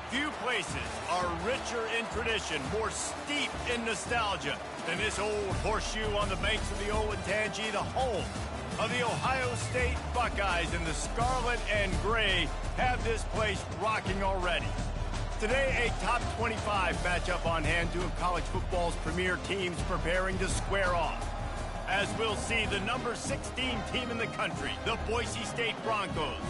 Few places are richer in tradition, more steep in nostalgia than this old horseshoe on the banks of the Olentangy, the home of the Ohio State Buckeyes. And the scarlet and gray have this place rocking already. Today, a top 25 matchup on hand, two of college football's premier teams preparing to square off. As we'll see, the number 16 team in the country, the Boise State Broncos,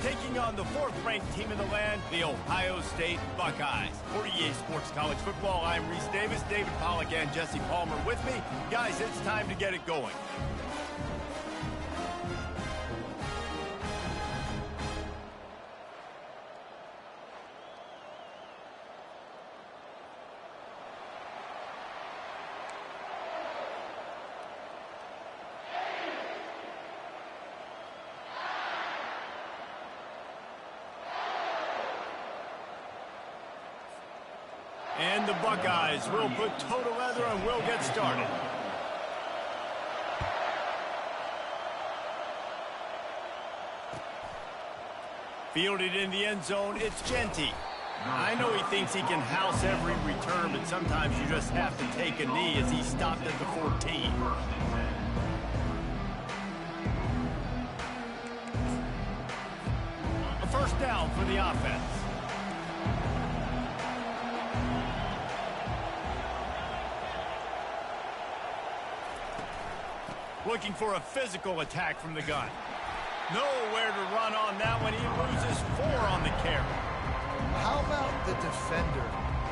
taking on the fourth-ranked team in the land, the Ohio State Buckeyes. For EA Sports College Football, I'm Reese Davis, David Pollack, and Jesse Palmer with me. Guys, it's time to get it going. And the Buckeyes will put total leather and will get started. Fielded in the end zone, it's Genty. I know he thinks he can house every return, but sometimes you just have to take a knee as he stopped at the 14. A first down for the offense. Looking for a physical attack from the gun. Nowhere to run on that one. He loses 4 on the carry. How about the defender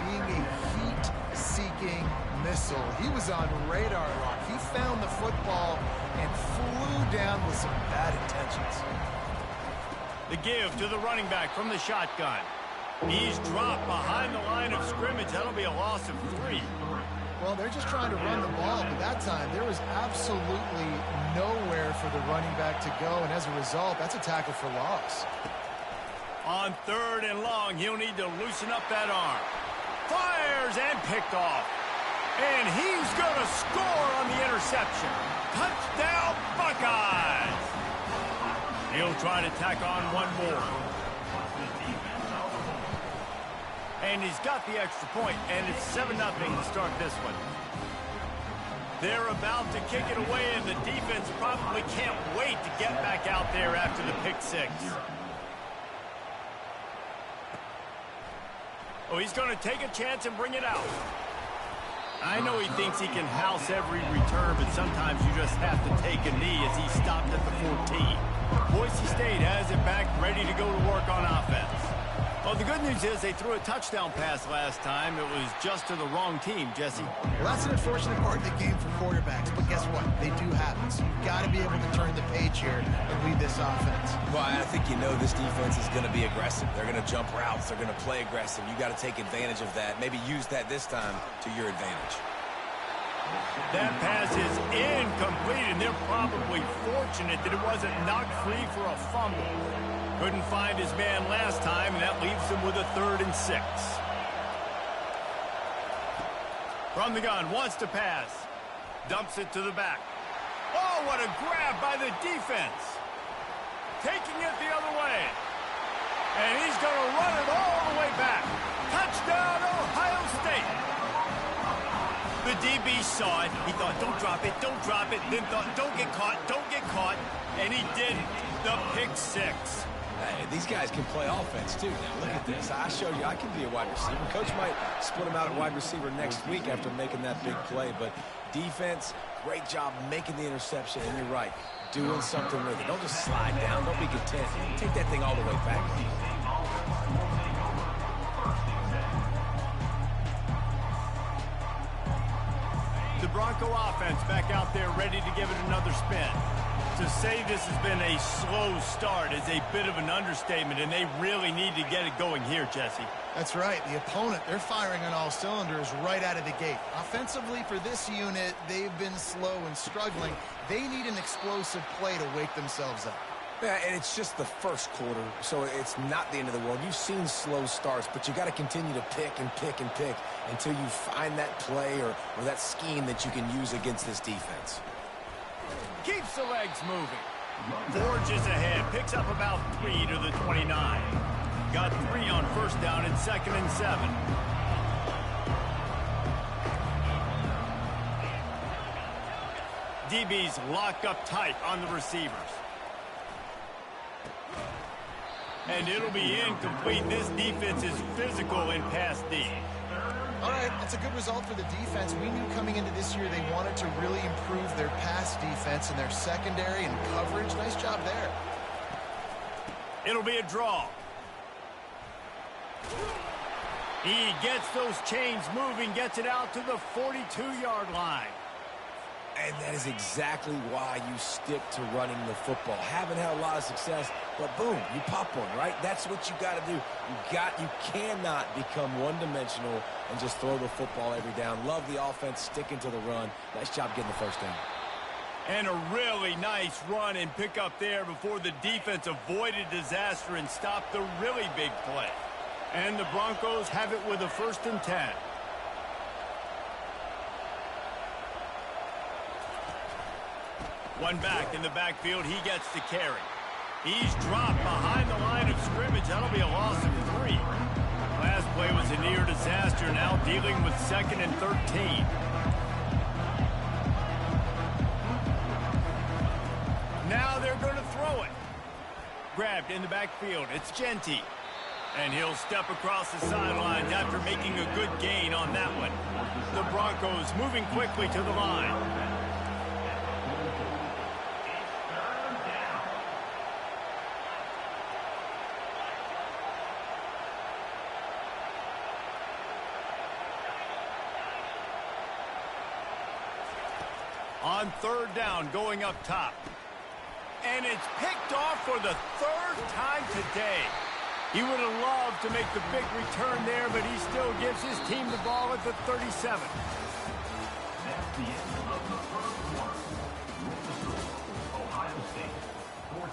being a heat-seeking missile? He was on radar lock. He found the football and flew down with some bad intentions. The give to the running back from the shotgun. He's dropped behind the line of scrimmage. That'll be a loss of 3. Well, they're just trying to run the ball, but that time there was absolutely nowhere for the running back to go, and as a result, that's a tackle for loss. On 3rd and long, he'll need to loosen up that arm. Fires and picked off. And he's going to score on the interception. Touchdown, Buckeyes! He'll try to tack on one more. And he's got the extra point, and it's 7-0 to start this one. They're about to kick it away, and the defense probably can't wait to get back out there after the pick 6. Oh, he's going to take a chance and bring it out. I know he thinks he can house every return, but sometimes you just have to take a knee as he stopped at the 14. Boise State has it back, ready to go to work on offense. Well, the good news is they threw a touchdown pass last time. It was just to the wrong team, Jesse. Well, that's an unfortunate part of the game for quarterbacks, but guess what? They do happen. So you've got to be able to turn the page here and lead this offense. Well, I think you know this defense is going to be aggressive. They're going to jump routes. They're going to play aggressive. You got to take advantage of that. Maybe use that this time to your advantage. That pass is incomplete, and they're probably fortunate that it wasn't knocked free for a fumble. Couldn't find his man last time, and that leaves him with a 3rd and 6. From the gun, wants to pass. Dumps it to the back. Oh, what a grab by the defense. Taking it the other way. And he's going to run it all the way back. Touchdown, Ohio State. The DB saw it. He thought, don't drop it, then thought, don't get caught, and he didn't. The pick 6. Hey, these guys can play offense, too. Now, look at this. I showed you I can be a wide receiver. Coach might split him out at wide receiver next week after making that big play. But defense, great job making the interception. And you're right, doing something with it. Don't just slide down. Don't be content. Take that thing all the way back. The Bronco offense back out there ready to give it another spin. To say this has been a slow start is a bit of an understatement, and they really need to get it going here, Jesse. That's right. The opponent, they're firing on all cylinders right out of the gate. Offensively for this unit, they've been slow and struggling. They need an explosive play to wake themselves up. Yeah, and it's just the first quarter, so it's not the end of the world. You've seen slow starts, but you got to continue to pick and pick and pick until you find that play or that scheme that you can use against this defense. Keeps the legs moving. Forges ahead, picks up about 3 to the 29. got 3 on first down and 2nd and 7. DBs lock up tight on the receivers. And it'll be incomplete. This defense is physical in pass D. All right, that's a good result for the defense. We knew coming into this year they wanted to really improve their pass defense and their secondary and coverage. Nice job there. It'll be a draw. He gets those chains moving, gets it out to the 42-yard line. And that is exactly why you stick to running the football. Haven't had a lot of success, but boom, you pop one, right? That's what you got to do. You cannot become one-dimensional and just throw the football every down. Love the offense sticking to the run. Nice job getting the first down. And a really nice run and pick up there before the defense avoided disaster and stopped the really big play. And the Broncos have it with a 1st and 10. One back in the backfield. He gets the carry. He's dropped behind the line of scrimmage. That'll be a loss of 3. Last play was a near disaster. Now dealing with 2nd and 13. Now they're going to throw it. Grabbed in the backfield. It's Genty. And he'll step across the sidelines after making a good gain on that one. The Broncos moving quickly to the line. On 3rd down, going up top. And it's picked off for the 3rd time today. He would have loved to make the big return there, but he still gives his team the ball at the 37. That's the end of the first quarter. Ohio State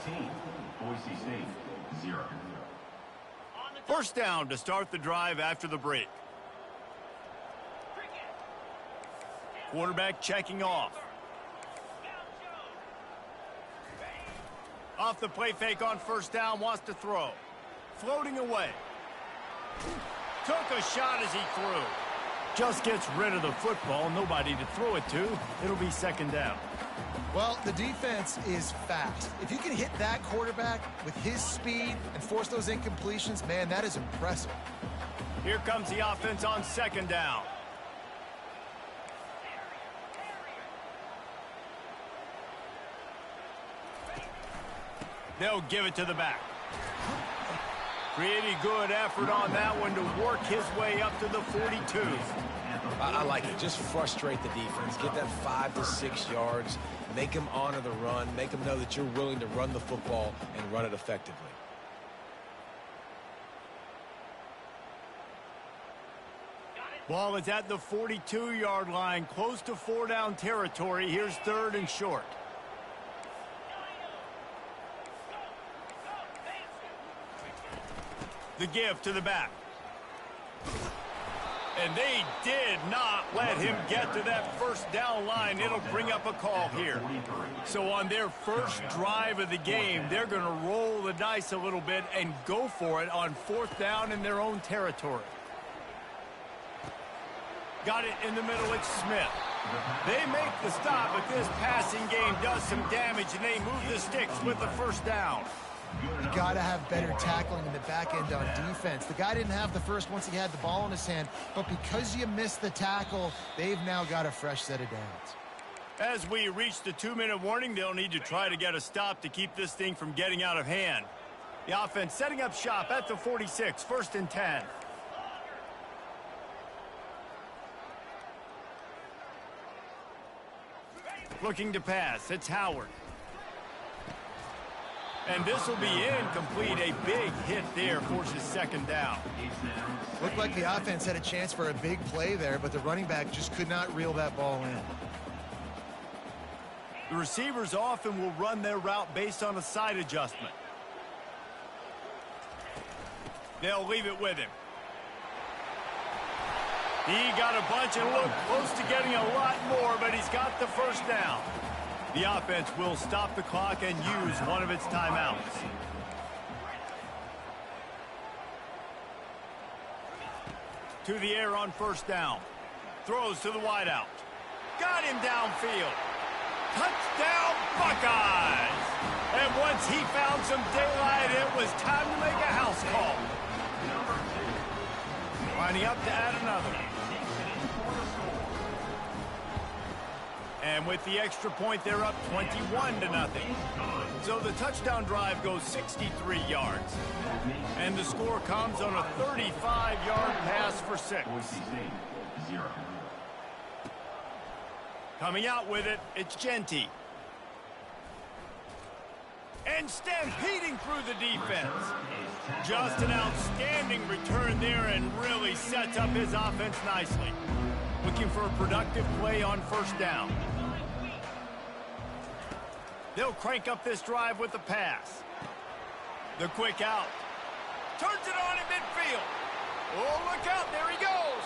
14, Boise State 0. 1st down to start the drive after the break. Quarterback checking off. Off the play fake on 1st down, wants to throw. Floating away. Took a shot as he threw. Just gets rid of the football. Nobody to throw it to. It'll be 2nd down. Well, the defense is fast. If you can hit that quarterback with his speed and force those incompletions, man, that is impressive. Here comes the offense on 2nd down. They'll give it to the back. Pretty good effort on that one to work his way up to the 42. I like it. Just frustrate the defense. Get that 5 to 6 yards. Make them honor the run. Make them know that you're willing to run the football and run it effectively. Ball is at the 42-yard line, close to 4-down territory. Here's 3rd and short. The give to the back. And they did not let him get to that 1st down line. It'll bring up a call here. So on their first drive of the game, they're going to roll the dice a little bit and go for it on 4th down in their own territory. Got it in the middle. It's Smith. They make the stop, but this passing game does some damage, and they move the sticks with the 1st down. You got to have better tackling in the back end on defense. The guy didn't have the first once he had the ball in his hand, but because you missed the tackle, they've now got a fresh set of downs. As we reach the 2-minute warning, they'll need to try to get a stop to keep this thing from getting out of hand. The offense setting up shop at the 46, 1st and 10. Looking to pass, it's Howard. And this will be incomplete. A big hit there forces 2nd down. Looked like the offense had a chance for a big play there, but the running back just could not reel that ball in. The receivers often will run their route based on a side adjustment. They'll leave it with him. He got a bunch and looked close to getting a lot more, but he's got the 1st down. The offense will stop the clock and use one of its timeouts. To the air on first down. Throws to the wideout. Got him downfield. Touchdown, Buckeyes! And once he found some daylight, it was time to make a house call. Lining up to add another. And with the extra point, they're up 21-0. So the touchdown drive goes 63 yards. And the score comes on a 35-yard pass for 6. Coming out with it, it's Genty. And stampeding through the defense. Just an outstanding return there and really sets up his offense nicely. Looking for a productive play on first down. They'll crank up this drive with the pass. The quick out. Turns it on in midfield. Oh, look out, there he goes.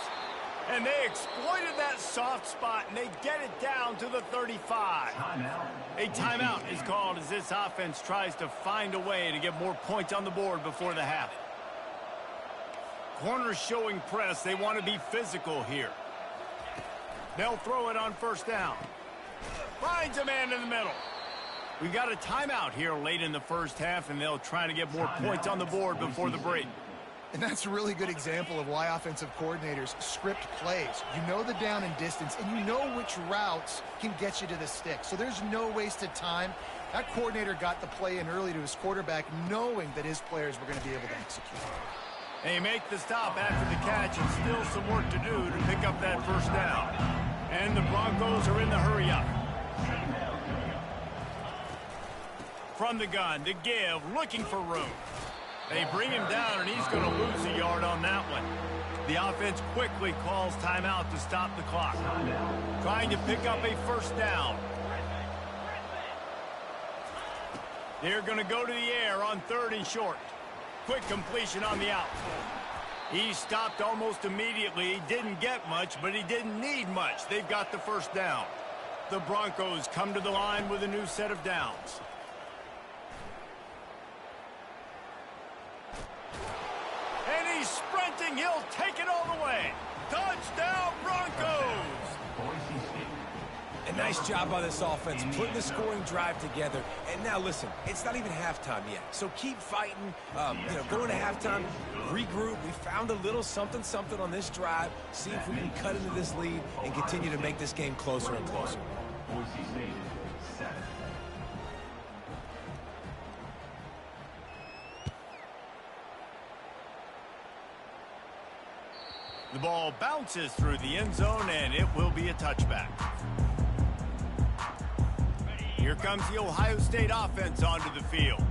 And they exploited that soft spot, and they get it down to the 35. A timeout is called as this offense tries to find a way to get more points on the board before the half. Corners showing press. They want to be physical here. They'll throw it on first down. Finds a man in the middle. We got a timeout here late in the first half, and they'll try to get more points on the board before the break. And that's a really good example of why offensive coordinators script plays. You know the down and distance, and you know which routes can get you to the stick. So there's no wasted time. That coordinator got the play in early to his quarterback, knowing that his players were going to be able to execute. They make the stop after the catch, and still some work to do to pick up that first down. And the Broncos are in the hurry-up. From the gun, to give, looking for room. They bring him down, and he's going to lose a yard on that one. The offense quickly calls timeout to stop the clock. Trying to pick up a first down. They're going to go to the air on 3rd and short. Quick completion on the out. He stopped almost immediately. He didn't get much, but he didn't need much. They've got the first down. The Broncos come to the line with a new set of downs. And he's sprinting. He'll take it all the way. Touchdown, Broncos! A nice job by this offense, putting the scoring drive together. And now, listen, it's not even halftime yet. So keep fighting, going to halftime, regroup. We found a little something on this drive. See if we can cut into this lead and continue to make this game closer and closer. Boise State, 7. The ball bounces through the end zone, and it will be a touchback. Here comes the Ohio State offense onto the field.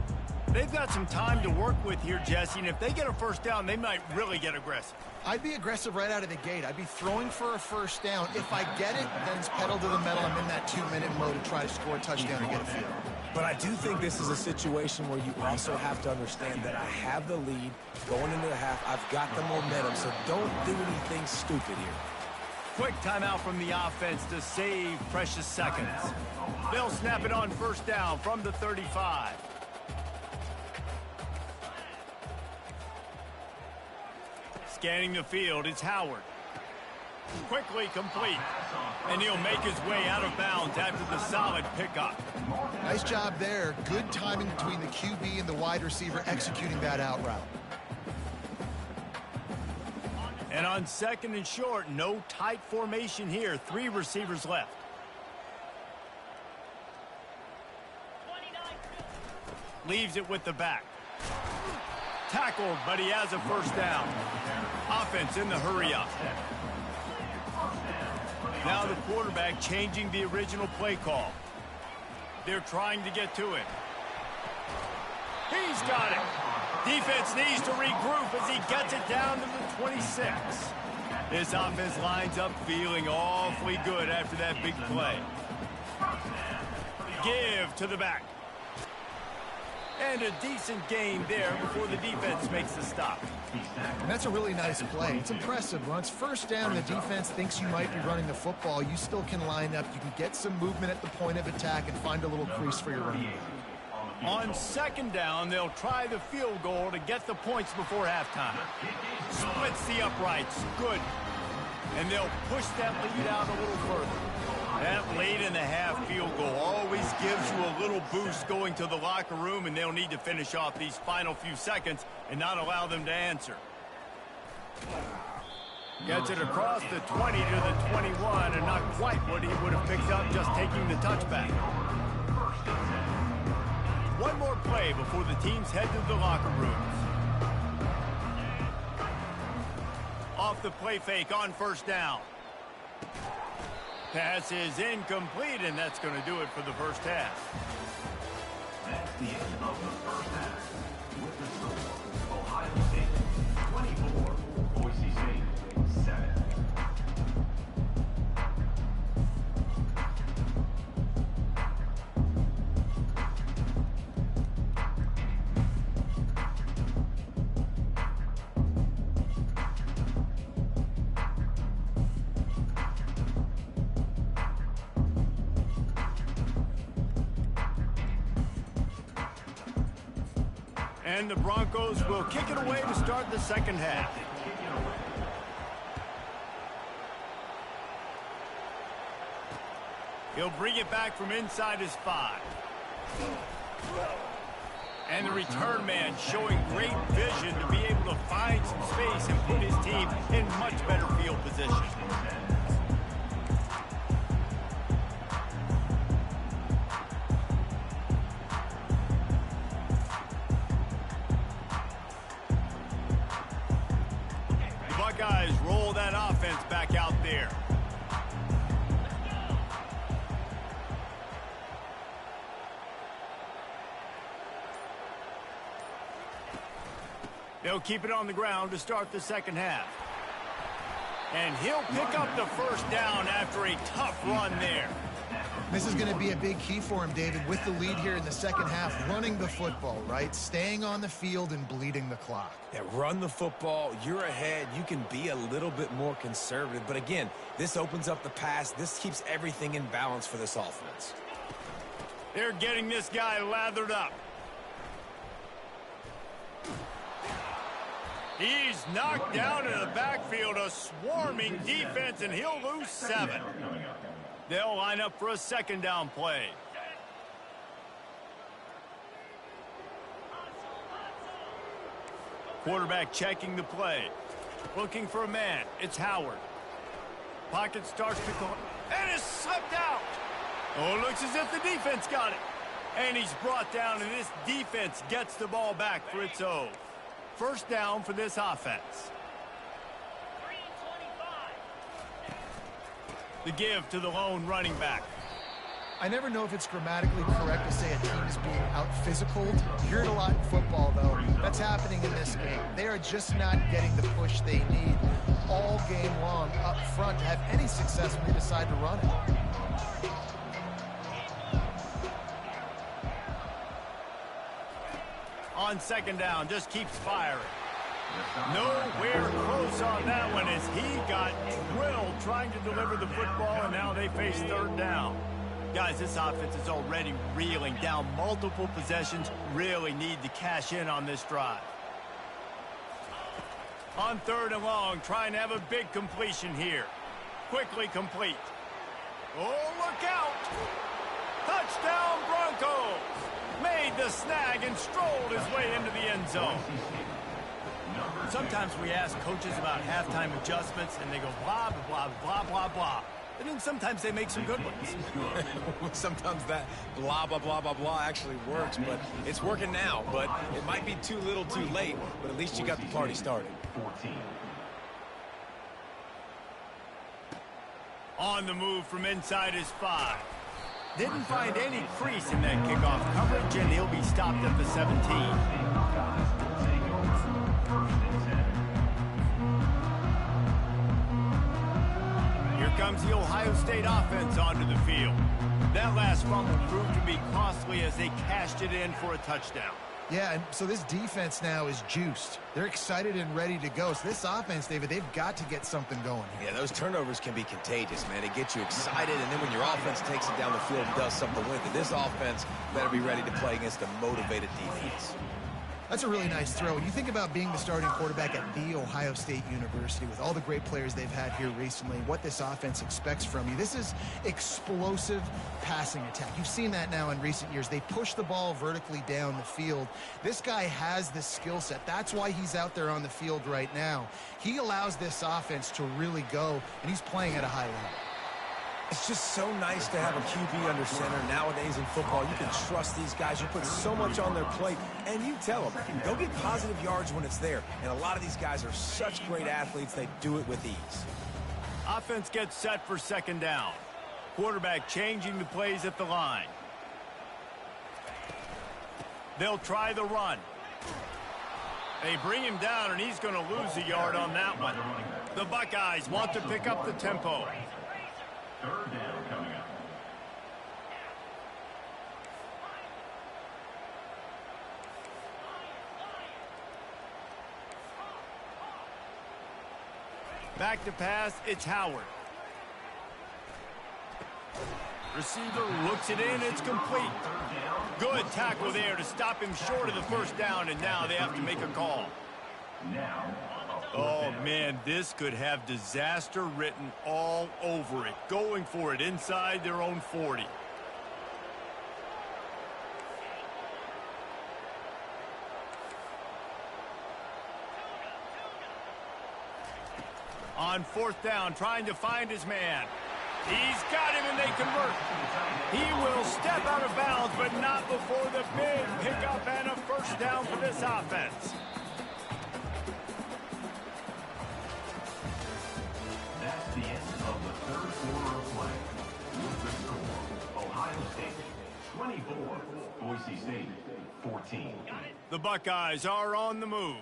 They've got some time to work with here, Jesse, and if they get a first down, they might really get aggressive. I'd be aggressive right out of the gate. I'd be throwing for a first down. If I get it, then it's pedal to the metal. I'm in that 2-minute mode to try to score a touchdown or get a field. But I do think this is a situation where you also have to understand that I have the lead going into the half. I've got the momentum, so don't do anything stupid here. Quick timeout from the offense to save precious seconds. They'll snap it on first down from the 35. Scanning the field, it's Howard. Quickly complete. And he'll make his way out of bounds after the solid pickup. Nice job there. Good timing between the QB and the wide receiver executing that out route. And on 2nd and short, no tight formation here. 3 receivers left. Leaves it with the back. Tackled, but he has a first down. Offense in the hurry-up. Now the quarterback changing the original play call. They're trying to get to it. He's got it. Defense needs to regroup as he gets it down to the 26. This offense lines up feeling awfully good after that big play. Give to the back. And a decent gain there before the defense makes the stop. And that's a really nice play. It's impressive. When it's first down, the defense thinks you might be running the football. You still can line up. You can get some movement at the point of attack and find a little crease for your running. On second down, they'll try the field goal to get the points before halftime. Splits the uprights. Good. And they'll push that lead out a little further. That late in the half field goal always gives you a little boost going to the locker room, and they'll need to finish off these final few seconds and not allow them to answer. Gets it across the 20 to the 21, and not quite what he would have picked up just taking the touchback. One more play before the teams head to the locker rooms. Off the play fake on first down. Pass is incomplete, and that's going to do it for the first half. That's the end of the first half. With the score, Ohio State 24, Boise State 7. And the Broncos will kick it away to start the second half. He'll bring it back from inside his 5. And the return man showing great vision to be able to find some space and put his team in much better field position. Buckeyes roll that offense back out there. They'll keep it on the ground to start the second half. And he'll pick up the first down after a tough run there. This is going to be a big key for him, David, with the lead here in the second half, running the football, right? Staying on the field and bleeding the clock. Yeah, run the football. You're ahead. You can be a little bit more conservative. But again, this opens up the pass. This keeps everything in balance for this offense. They're getting this guy lathered up. He's knocked down in the backfield, a swarming defense, and he'll lose 7. They'll line up for a second down play. Quarterback checking the play. Looking for a man. It's Howard. Pocket starts to go. And it's slipped out. Oh, looks as if the defense got it. And he's brought down, and this defense gets the ball back for its own. First down for this offense. The give to the lone running back. I never know if it's grammatically correct to say a team is being out-physicaled. You hear it a lot in football, though. That's happening in this game. They are just not getting the push they need all game long up front to have any success when they decide to run it. On second down, just keeps firing. Nowhere close on that one as he got drilled trying to deliver the football, and now they face third down. Guys, this offense is already reeling down multiple possessions. Really need to cash in on this drive. On third and long, trying to have a big completion here. Quickly complete. Oh, look out! Touchdown, Broncos! Made the snag and strolled his way into the end zone. Sometimes we ask coaches about halftime adjustments, and they go blah, blah, blah, blah, blah. And then sometimes they make some good ones. Sometimes that blah, blah, blah, blah, blah actually works, but it's working now. But it might be too little too late, but at least you got the party started. 14. On the move from inside his 5. Didn't find any crease in that kickoff coverage, and he'll be stopped at the 17. Here comes the Ohio State offense onto the field. That last fumble proved to be costly as they cashed it in for a touchdown. Yeah, and so this defense now is juiced. They're excited and ready to go. So this offense, David, they've got to get something going here. Yeah, those turnovers can be contagious, man. They get you excited, and then when your offense takes it down the field and does something with it, this offense better be ready to play against a motivated defense. That's a really nice throw. When you think about being the starting quarterback at The Ohio State University with all the great players they've had here recently, what this offense expects from you, this is explosive passing attack. You've seen that now in recent years. They push the ball vertically down the field. This guy has this skill set. That's why he's out there on the field right now. He allows this offense to really go, and he's playing at a high level. It's just so nice to have a QB under center. Nowadays in football, you can trust these guys. You put so much on their plate, and you tell them, go get positive yards when it's there. And a lot of these guys are such great athletes, they do it with ease. Offense gets set for second down. Quarterback changing the plays at the line. They'll try the run. They bring him down, and he's going to lose a yard on that one. The Buckeyes want to pick up the tempo. Third down coming up. Back to pass, it's Howard. Receiver looks it in, it's complete. Good tackle there to stop him short of the first down, and now they have to make a call. Now, Oh, man, this could have disaster written all over it. Going for it inside their own 40. On fourth down, trying to find his man. He's got him, and they convert. He will step out of bounds, but not before the big pickup and a first down for this offense. that's the end of the third quarter of play. With the score, Ohio State 24, Boise State 14. The Buckeyes are on the move.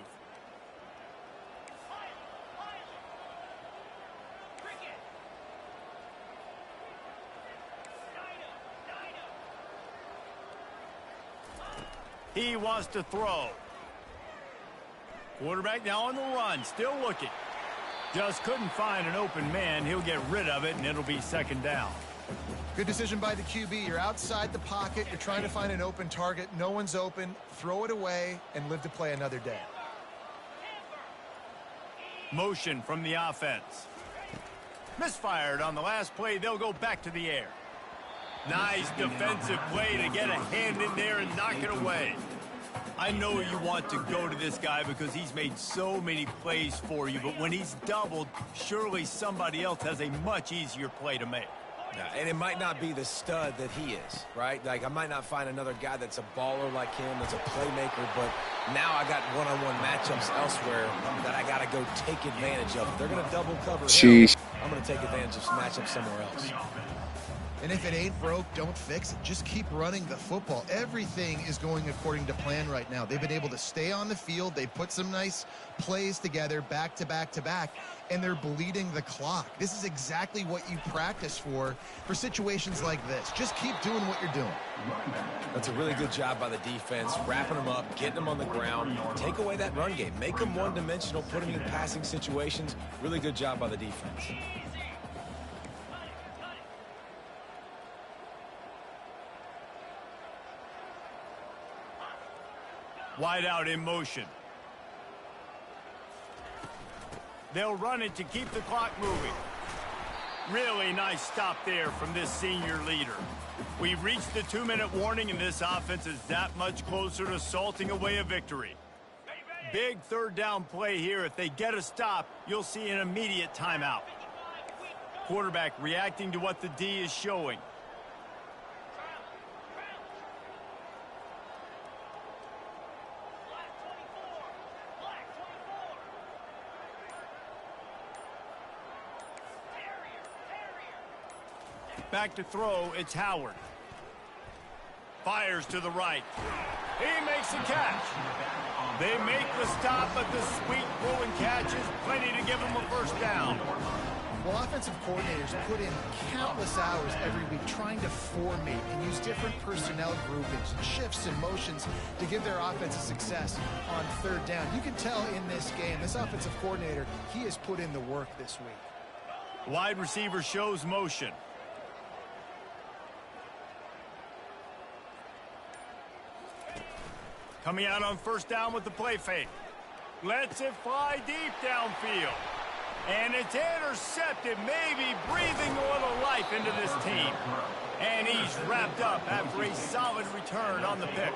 He wants to throw. Quarterback now on the run, still looking. Just couldn't find an open man. He'll get rid of it, and it'll be second down. Good decision by the QB. You're outside the pocket. You're trying to find an open target. No one's open. Throw it away and live to play another day. Motion from the offense. Misfired on the last play. They'll go back to the air. Nice defensive play to get a hand in there and knock it away. I know you want to go to this guy because he's made so many plays for you, but when he's doubled, surely somebody else has a much easier play to make. Yeah, and it might not be the stud that he is, right? Like, I might not find another guy that's a baller like him, that's a playmaker, but now I got one-on-one matchups elsewhere that I got to go take advantage of. If they're going to double cover him, I'm going to take advantage of matchups somewhere else. And if it ain't broke, don't fix it. Just keep running the football. Everything is going according to plan right now. They've been able to stay on the field. They've put some nice plays together back to back to back, and they're bleeding the clock. This is exactly what you practice for situations like this. Just keep doing what you're doing. That's a really good job by the defense, wrapping them up, getting them on the ground. Take away that run game. Make them one-dimensional, put them in passing situations. Really good job by the defense. Wide out in motion. They'll run it to keep the clock moving. Really nice stop there from this senior leader. We've reached the 2-minute warning, and this offense is that much closer to salting away a victory. Big third down play here. If they get a stop, you'll see an immediate timeout. Quarterback reacting to what the D is showing. Back to throw, it's Howard. Fires to the right. He makes the catch. They make the stop, but the sweet pull and catch is plenty to give him a first down. Well, offensive coordinators put in countless hours every week trying to formate and use different personnel groupings and shifts and motions to give their offense a success on third down. You can tell in this game, this offensive coordinator, he has put in the work this week. Wide receiver shows motion. Coming out on first down with the play fake. Lets it fly deep downfield. And it's intercepted, maybe breathing a little life into this team. And he's wrapped up after a solid return on the pick.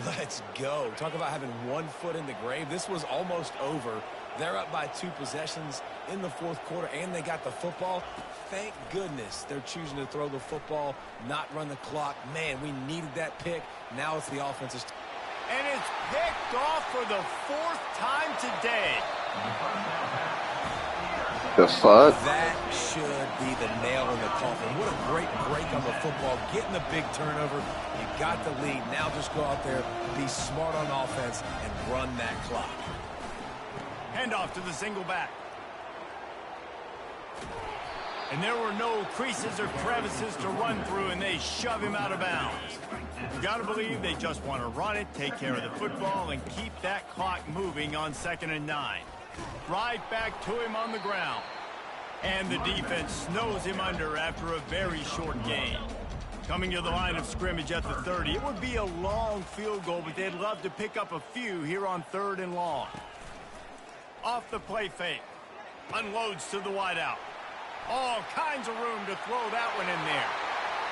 Let's go. Talk about having 1 foot in the grave. This was almost over. They're up by 2 possessions in the fourth quarter, and they got the football. Thank goodness they're choosing to throw the football, not run the clock. Man, we needed that pick. Now it's the offense's. And it's picked off for the 4th time today. The fuck? That should be the nail in the coffin. What a great break on the football. Getting the big turnover. You got the lead. Now just go out there, be smart on offense, and run that clock. Handoff to the single back. And there were no creases or crevices to run through, and they shove him out of bounds. You got to believe they just want to run it, take care of the football, and keep that clock moving on 2nd and 9. Right back to him on the ground. And the defense snows him under after a very short game. Coming to the line of scrimmage at the 30. It would be a long field goal, but they'd love to pick up a few here on 3rd and long. Off the play fake. Unloads to the wideout. All kinds of room to throw that one in there.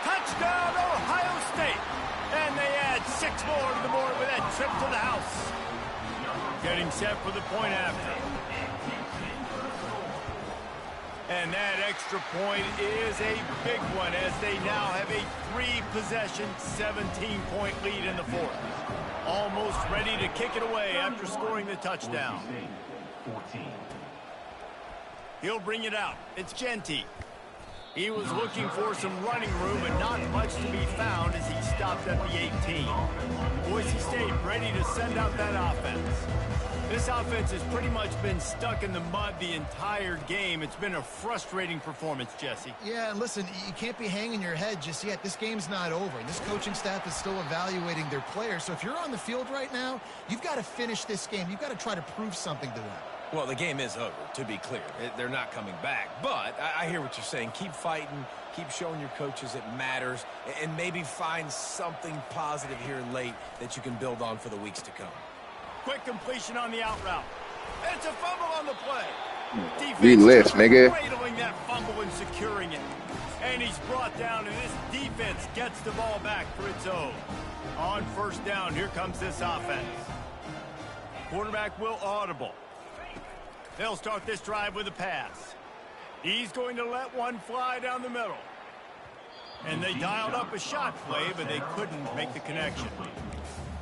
Touchdown, Ohio State. And they add 6 more to the board with that trip to the house. Getting set for the point after. And that extra point is a big one as they now have a 3-possession, 17-point lead in the 4th. Almost ready to kick it away after scoring the touchdown. He'll bring it out. It's Genty. He was looking for some running room, but not much to be found as he stopped at the 18. Boise State ready to send out that offense. This offense has pretty much been stuck in the mud the entire game. It's been a frustrating performance, Jesse. Yeah, and listen, you can't be hanging your head just yet. This game's not over. This coaching staff is still evaluating their players. So if you're on the field right now, you've got to finish this game. You've got to try to prove something to them. Well, the game is over, to be clear. They're not coming back. But I hear what you're saying. Keep fighting. Keep showing your coaches it matters. And maybe find something positive here late that you can build on for the weeks to come. Quick completion on the out route. It's a fumble on the play. Be lit, nigga. Cradling that fumble and securing it. And he's brought down, and this defense gets the ball back for its own. On first down, here comes this offense. Quarterback will audible. They'll start this drive with a pass. He's going to let one fly down the middle. And they dialed up a shot play, but they couldn't make the connection.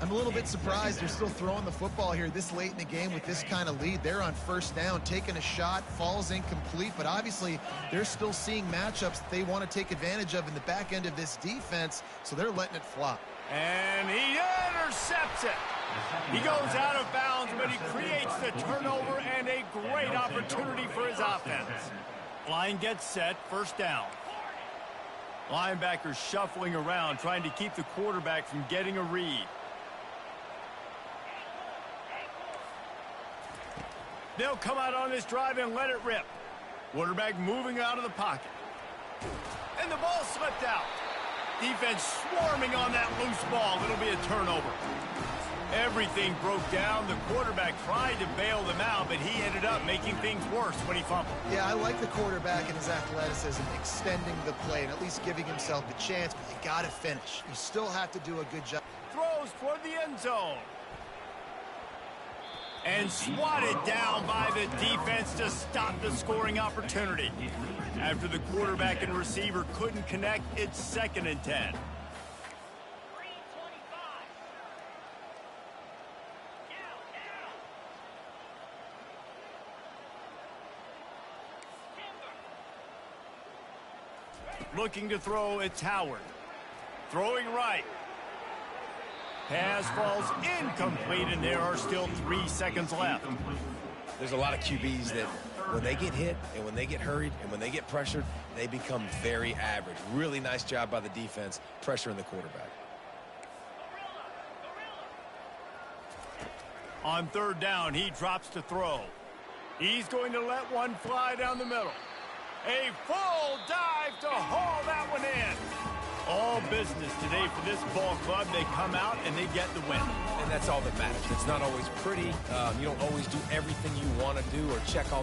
I'm a little bit surprised they're still throwing the football here this late in the game with this kind of lead. They're on first down, taking a shot, falls incomplete, but obviously they're still seeing matchups that they want to take advantage of in the back end of this defense, so they're letting it flop. And he intercepts it. He goes out of bounds, but he creates the turnover and a great opportunity for his offense. Line gets set, first down. Linebackers shuffling around, trying to keep the quarterback from getting a read. They'll come out on this drive and let it rip. Quarterback moving out of the pocket. And the ball slipped out. Defense swarming on that loose ball. It'll be a turnover. Everything broke down. The quarterback tried to bail them out, but he ended up making things worse when he fumbled. Yeah, I like the quarterback and his athleticism, extending the play and at least giving himself a chance, but you got to finish. You still have to do a good job. Throws toward the end zone. And swatted down by the defense to stop the scoring opportunity. After the quarterback and receiver couldn't connect, it's 2nd and 10. Looking to throw, it's Howard. Throwing right. Pass falls incomplete, and there are still 3 seconds left. There's a lot of QBs that when they get hit and when they get hurried and when they get pressured, they become very average. Really nice job by the defense pressuring the quarterback. On third down, he drops to throw. He's going to let one fly down the middle. A full dive to haul that one in. All business today for this ball club. They come out and they get the win. And that's all that matters. It's not always pretty. You don't always do everything you want to do or check all